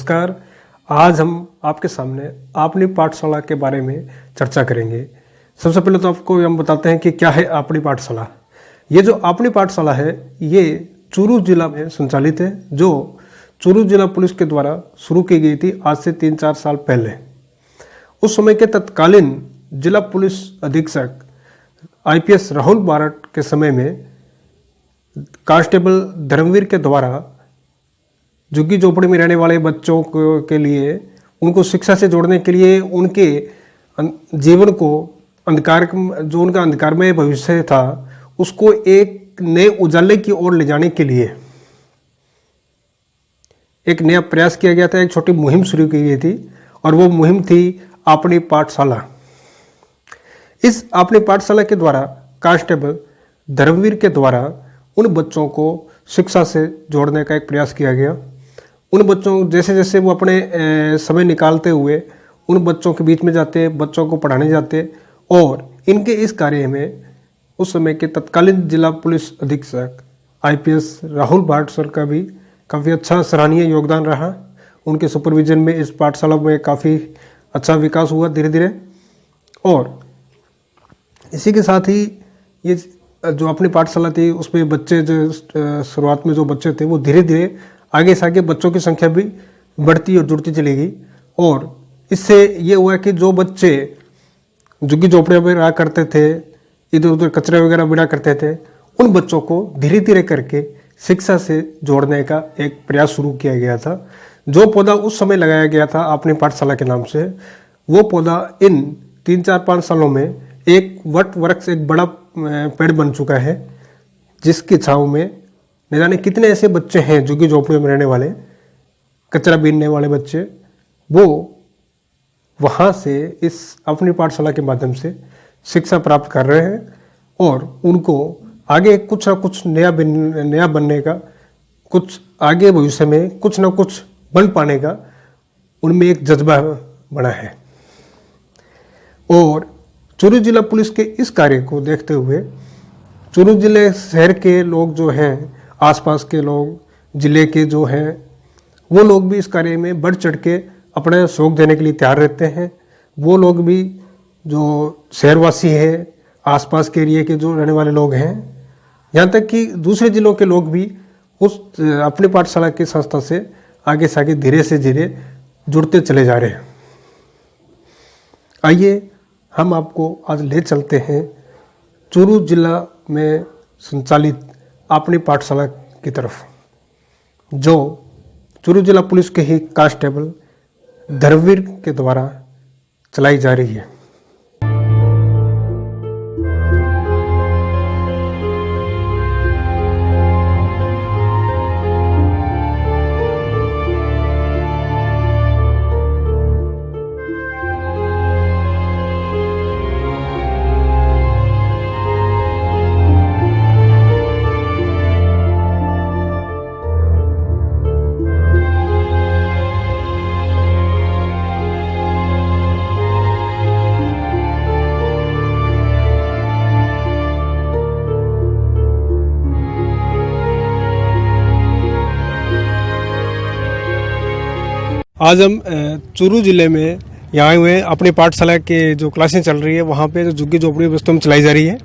नमस्कार। आज हम आपके सामने अपनी पाठशाला के बारे में चर्चा करेंगे। सबसे पहले तो आपको हम बताते हैं कि क्या है अपनी पाठशाला। ये जो अपनी पाठशाला है ये चूरू जिला में संचालित है, जो चूरू जिला पुलिस के द्वारा शुरू की गई थी आज से 3-4 साल पहले। उस समय के तत्कालीन जिला पुलिस अधीक्षक IPS राहुल बारट के समय में कांस्टेबल धर्मवीर के द्वारा झुग्गी झोपड़ी में रहने वाले बच्चों के लिए उनको शिक्षा से जोड़ने के लिए उनके जीवन को जो उनका अंधकारमय भविष्य था उसको एक नए उजाले की ओर ले जाने के लिए एक नया प्रयास किया गया था। एक छोटी मुहिम शुरू की गई थी और वो मुहिम थी अपनी पाठशाला। इस अपनी पाठशाला के द्वारा कांस्टेबल धर्मवीर के द्वारा उन बच्चों को शिक्षा से जोड़ने का एक प्रयास किया गया। उन बच्चों जैसे जैसे वो अपने समय निकालते हुए उन बच्चों के बीच में जाते, बच्चों को पढ़ाने जाते और इनके इस कार्य में उस समय के तत्कालीन जिला पुलिस अधीक्षक IPS राहुल बारट सर का भी काफ़ी अच्छा सराहनीय योगदान रहा। उनके सुपरविजन में इस पाठशाला में काफ़ी अच्छा विकास हुआ धीरे धीरे। और इसी के साथ ही ये जो अपनी पाठशाला थी उसमें बच्चे जो शुरुआत में जो बच्चे थे वो धीरे धीरे आगे से आगे बच्चों की संख्या भी बढ़ती और जुड़ती चली गई। और इससे ये हुआ कि जो बच्चे झुग्गी झोपड़ियों में रहा करते थे, इधर उधर कचरे वगैरह बिना करते थे, उन बच्चों को धीरे धीरे करके शिक्षा से जोड़ने का एक प्रयास शुरू किया गया था। जो पौधा उस समय लगाया गया था अपनी पाठशाला के नाम से, वो पौधा इन 3-4-5 सालों में एक वट वृक्ष, एक बड़ा पेड़ बन चुका है, जिसकी छाँव में न जाने कितने ऐसे बच्चे हैं झुग्गी झोपड़ियों में रहने वाले, कचरा बीनने वाले बच्चे, वो वहाँ से इस अपनी पाठशाला के माध्यम से शिक्षा प्राप्त कर रहे हैं और उनको आगे कुछ ना कुछ नया बनने का, कुछ आगे भविष्य में कुछ ना कुछ बन पाने का उनमें एक जज्बा बना है। और चूरू जिला पुलिस के इस कार्य को देखते हुए चूरू जिले शहर के लोग जो हैं, आसपास के लोग, जिले के जो हैं, वो लोग भी इस कार्य में बढ़ चढ़ के अपना सहयोग देने के लिए तैयार रहते हैं। वो लोग भी जो शहरवासी हैं, आसपास के एरिया के जो रहने वाले लोग हैं, यहाँ तक कि दूसरे जिलों के लोग भी उस अपनी पाठशाला की संस्था से आगे धीरे से धीरे जुड़ते चले जा रहे हैं। आइए हम आपको आज ले चलते हैं चूरू जिला में संचालित अपनी पाठशाला की तरफ, जो चूरू जिला पुलिस के ही कांस्टेबल धर्मवीर के द्वारा चलाई जा रही है। आज हम चूरू जिले में यहाँ हुए हैं। अपनी पाठशाला के जो क्लासें चल रही है वहाँ पे जो झुग्गी झोपड़ी व्यवस्था में चलाई जा रही है।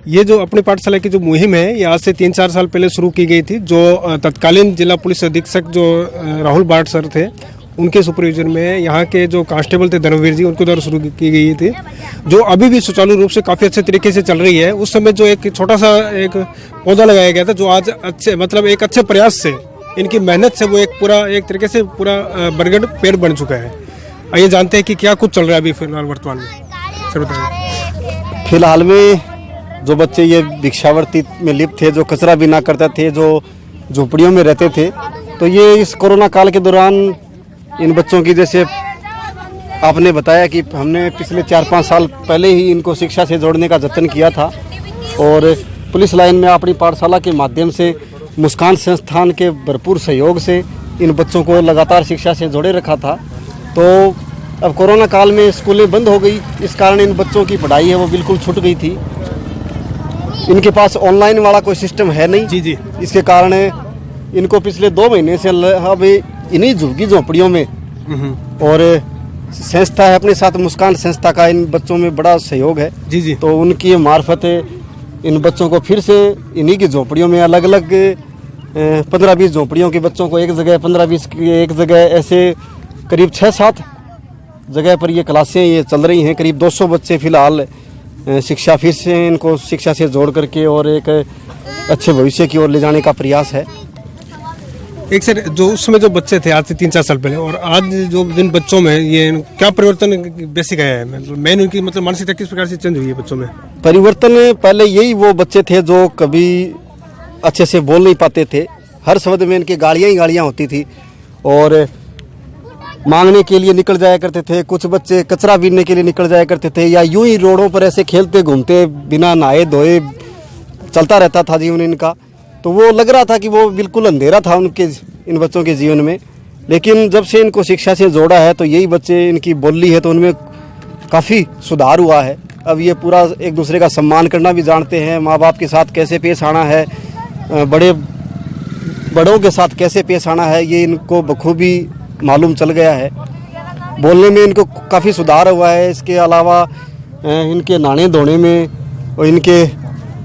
ये जो अपनी पाठशाला की जो मुहिम है ये आज से 3-4 साल पहले शुरू की गई थी। जो तत्कालीन जिला पुलिस अधीक्षक जो राहुल बारट सर थे उनके सुपरविजन में यहाँ के जो कांस्टेबल थे धर्मवीर जी, उनके द्वारा शुरू की गई थी, जो अभी भी सुचारू रूप से काफ़ी अच्छे तरीके से चल रही है। उस समय जो एक छोटा सा एक पौधा लगाया गया था, जो आज एक अच्छे प्रयास से, इनकी मेहनत से वो एक तरीके से पूरा बरगद पेड़ बन चुका है। आइए जानते हैं कि क्या कुछ चल रहा है अभी फिलहाल वर्तमान में। सर बताइए। फिलहाल में जो बच्चे ये भिक्षावृत्ति में लिप्त थे, जो कचरा बिना करते थे, जो झोपड़ियों में रहते थे, तो ये इस कोरोना काल के दौरान इन बच्चों की, जैसे आपने बताया कि हमने पिछले 4-5 साल पहले ही इनको शिक्षा से जोड़ने का जतन किया था और पुलिस लाइन में अपनी पाठशाला के माध्यम से मुस्कान संस्थान के भरपूर सहयोग से इन बच्चों को लगातार शिक्षा से जोड़े रखा था। तो अब कोरोना काल में स्कूलें बंद हो गई, इस कारण इन बच्चों की पढ़ाई है वो बिल्कुल छूट गई थी। इनके पास ऑनलाइन वाला कोई सिस्टम है नहीं। जी। इसके कारण इनको पिछले 2 महीने से अभी इन्हीं झुग्गी झोंपड़ियों में। और संस्था है अपने साथ, मुस्कान संस्था का इन बच्चों में बड़ा सहयोग है। जी जी। तो उनकी मार्फत इन बच्चों को फिर से इन्हीं की झोंपड़ियों में अलग अलग 15-20 झोंपड़ियों के बच्चों को एक जगह, 15-20 की एक जगह, ऐसे करीब 6-7 जगह पर ये क्लासें ये चल रही हैं। करीब 200 बच्चे फिलहाल शिक्षा फिर से इनको शिक्षा से जोड़ करके और एक अच्छे भविष्य की ओर ले जाने का प्रयास है। एक सर, जो उसमें जो बच्चे थे आज से 3-4 साल पहले और आज जो जिन बच्चों में ये क्या परिवर्तन बेसिक आया है, मेन उनकी मतलब मानसिकता किस प्रकार से चेंज हुई है बच्चों में? परिवर्तन पहले यही, वो बच्चे थे जो कभी अच्छे से बोल नहीं पाते थे, हर शब्द में इनके गालियाँ ही गालियाँ होती थी और मांगने के लिए निकल जाया करते थे। कुछ बच्चे कचरा बीनने के लिए निकल जाया करते थे या यूं ही रोडों पर ऐसे खेलते घूमते बिना नहाए धोए चलता रहता था जीवन इनका। तो वो लग रहा था कि वो बिल्कुल अंधेरा था उनके, इन बच्चों के जीवन में। लेकिन जब से इनको शिक्षा से जोड़ा है तो यही बच्चे, इनकी बोली है तो उनमें काफ़ी सुधार हुआ है। अब ये पूरा एक दूसरे का सम्मान करना भी जानते हैं, माँ बाप के साथ कैसे पेश आना है, बड़ों के साथ कैसे पेश आना है, ये इनको बखूबी मालूम चल गया है। बोलने में इनको काफ़ी सुधार हुआ है। इसके अलावा इनके नहाने धोने में और इनके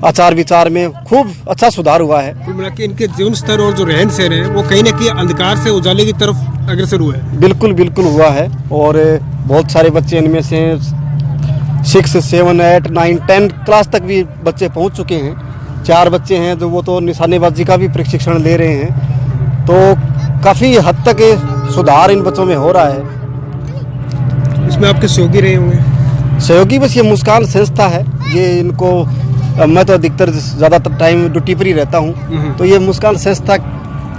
आचार विचार में खूब अच्छा सुधार हुआ है। कुल मिला के इनके जीवन स्तर और जो रहन सहन है वो कहीं ना कहीं अंधकार से उजाले की तरफ अग्रसर हुआ है। बिल्कुल बिल्कुल हुआ है। और बहुत सारे बच्चे इनमें से 6, 7, 8, 9, 10 क्लास तक भी बच्चे पहुंच चुके हैं। 4 बच्चे हैं जो वो तो निशानेबाजी का भी प्रशिक्षण ले रहे हैं। तो काफ़ी हद तक सुधार इन बच्चों में हो रहा है। इसमें आपके सहयोगी रहे होंगे? सहयोगी बस ये मुस्कान संस्था है। ये इनको, मैं तो अधिकतर ज़्यादा टाइम ड्यूटी पर ही रहता हूँ, तो ये मुस्कान संस्था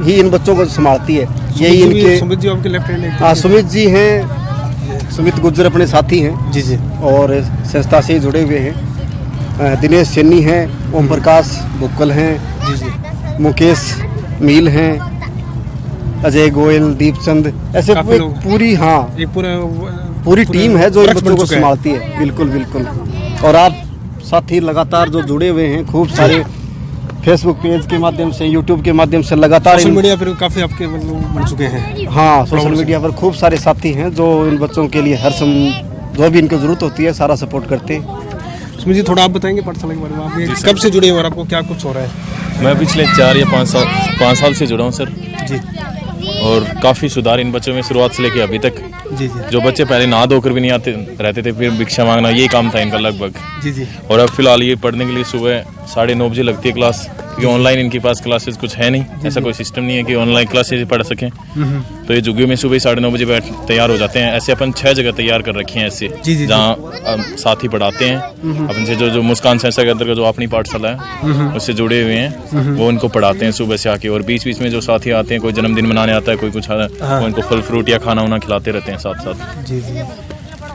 ही इन बच्चों को संभालती है। यही इनके सुमित जी आपके लेफ्ट हैंड? हाँ, सुमित जी हैं, सुमित गुज्जर अपने साथी हैं। जी जी। और संस्था से ही जुड़े हुए हैं। दिनेश सैनी हैं, ओम प्रकाश बुक्कल हैं, जी जी, मुकेश मील हैं, अजय गोयल, दीपचंद, ऐसे काफी लोग। पूरी, हाँ, एक पूरी टीम है जो इन वृक्ष बन बच्चों को चुका है। संभालती है। बिल्कुल बिल्कुल। और आप साथी लगातार जो जुड़े हुए हैं, खूब सारे फेसबुक पेज के माध्यम से, यूट्यूब के माध्यम से लगातार सोशल मीडिया पर काफ़ी आपके बन चुके हैं। हाँ, सोशल मीडिया पर खूब सारे साथी हैं जो इन बच्चों के लिए जो भी इनको ज़रूरत होती है सारा सपोर्ट करते हैं। सुमित जी, थोड़ा आप बताएंगे पाठशाला के बारे में, आप ये कब से जुड़े हैं और आपको क्या कुछ हो रहा है? मैं पिछले 4 या 5 साल से जुड़ा हूँ सर जी। और काफ़ी सुधार इन बच्चों में शुरुआत से लेके अभी तक। जी जी। जो बच्चे पहले नहा धोकर भी नहीं आते रहते थे, फिर भिक्षा मांगना ये काम था इनका लगभग। जी जी। और अब फिलहाल ये पढ़ने के लिए सुबह 9:30 बजे लगती है क्लास, क्योंकि ऑनलाइन इनके पास क्लासेस कुछ है नहीं, ऐसा कोई सिस्टम नहीं है कि ऑनलाइन क्लासेस पढ़ सकें। तो ये झुग्गी में सुबह 9:30 बजे तैयार हो जाते हैं। ऐसे अपन 6 जगह तैयार कर रखी हैं ऐसे, जहाँ साथी पढ़ाते हैं अपन से। जो मुस्कान संस्था के अंतर्गत जो अपनी पाठशाला है उससे जुड़े हुए हैं, वो इनको पढ़ाते हैं सुबह से आके। और बीच बीच में जो साथी आते हैं, कोई जन्मदिन मनाने आता है, कोई कुछ, वो इनको फल फ्रूट या खाना वाना खिलाते रहते हैं साथ साथ। जी जी।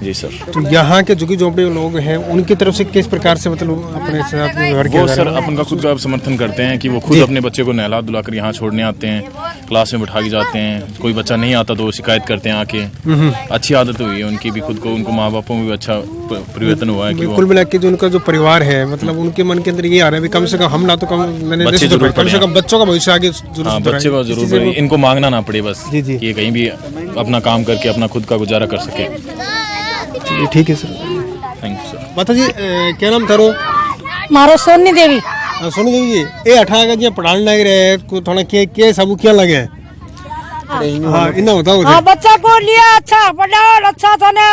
जी सर। तो यहाँ के झुग्गी झोंपड़ी लोग हैं, उनकी तरफ से किस प्रकार से मतलब अपने साथ व्यवहार किया वो जा सर रहा है? अपन का खुद का समर्थन करते हैं कि वो खुद अपने बच्चे को नहला धुला कर यहाँ छोड़ने आते हैं, क्लास में बैठा के जाते हैं। कोई बच्चा नहीं आता तो वो शिकायत करते हैं आके। अच्छी आदत हुई है उनकी भी, खुद को, उनको माँ बापों में भी अच्छा परिवर्तन हुआ है कि कुल मिला के जो उनका जो परिवार है, मतलब उनके मन के अंदर ये आ रहा है कम से कम हम ना तो कम बच्चे जरूर कम से कम बच्चों का भविष्य आगे जरूर हाँ, सुधरे। बच्चे का जरूर, इनको मांगना ना पड़े बस। जी, जी। ये कहीं भी अपना काम करके अपना खुद का गुजारा कर सके। चलिए, ठीक है सर। Thank you sir. माता जी, क्या नाम थारो? मारो सोनी देवी। सोनी देवी जी, ये 18 का पढ़ाने लग रहे हैं, थोड़ा के सब क्या लगे? हाँ, इतना बताओ। हाँ, बच्चा को लिया, अच्छा पढ़ाओ, अच्छा थाने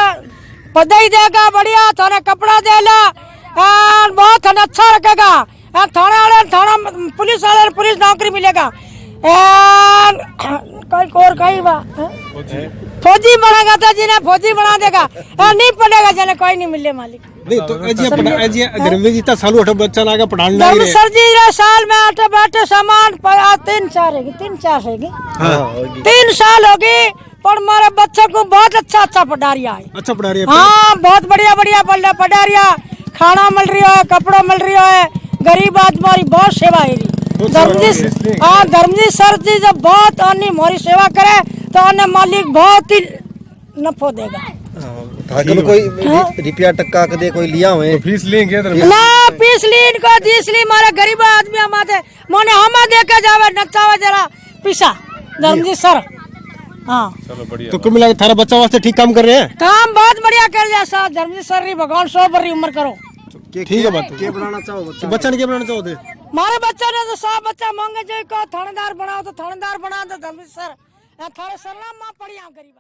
पढ़ाई देगा, बढ़िया थाने कपड़ा देला, बहुत थाने अच्छा रखेगा। थाना वाले थाना, पुलिस वाले पुलिस नौकरी मिलेगा। कई फौजी बनेगा तो जिन्हें फौजी बना देगा, नहीं पढ़ेगा जिन्हें कोई नहीं मिले मालिक। नहीं तो धर्मवीर जी ता सालू 8 बच्चा लागा पढ़ाने लग रहे हैं। सर जी रे साल में आटे बाटे सामान 3-4 रहेगी, 3-4 रहेगी। 3 साल होगी, पर हमारे बच्चे को बहुत अच्छा पढ़ा रहा है। अच्छा पढ़ा रही है? हाँ, बहुत बढ़िया पढ़ा रहा। खाना मिल रहा है, कपड़ा मिल रहा है, गरीब आदमी बहुत सेवा है। धर्मजी सर जी जब बहुत अन्य मोरी सेवा करे तो अन्य मालिक बहुत ही नफो देगा। कोई रुपया टक्का कदे कोई लिया हुए फीस लेंगे ना, फीस ली इनको, फीस ली मारे गरीब आदमी माते मोने हमें दे के जावे, नचावे जरा पीसा धर्मजी सर। हाँ चलो बढ़िया तो कुल मिला के थारा बच्चा वास्ते ठीक काम कर रहे हैं। काम बहुत बढ़िया कर लिया साहब, धर्मजी सर री भगवान 100 बरी उम्र करो। ठीक है बात। क्या बनाना चाहो बच्चा? बच्चा ने क्या बनाना चाहोगे? मारे बच्चा ने तो साहब बच्चा मांगे जो कहो थानेदार बनाओ तो थानेदार बना दो धर्मजी सर, थाने सलाम माँ पड़ी गरीब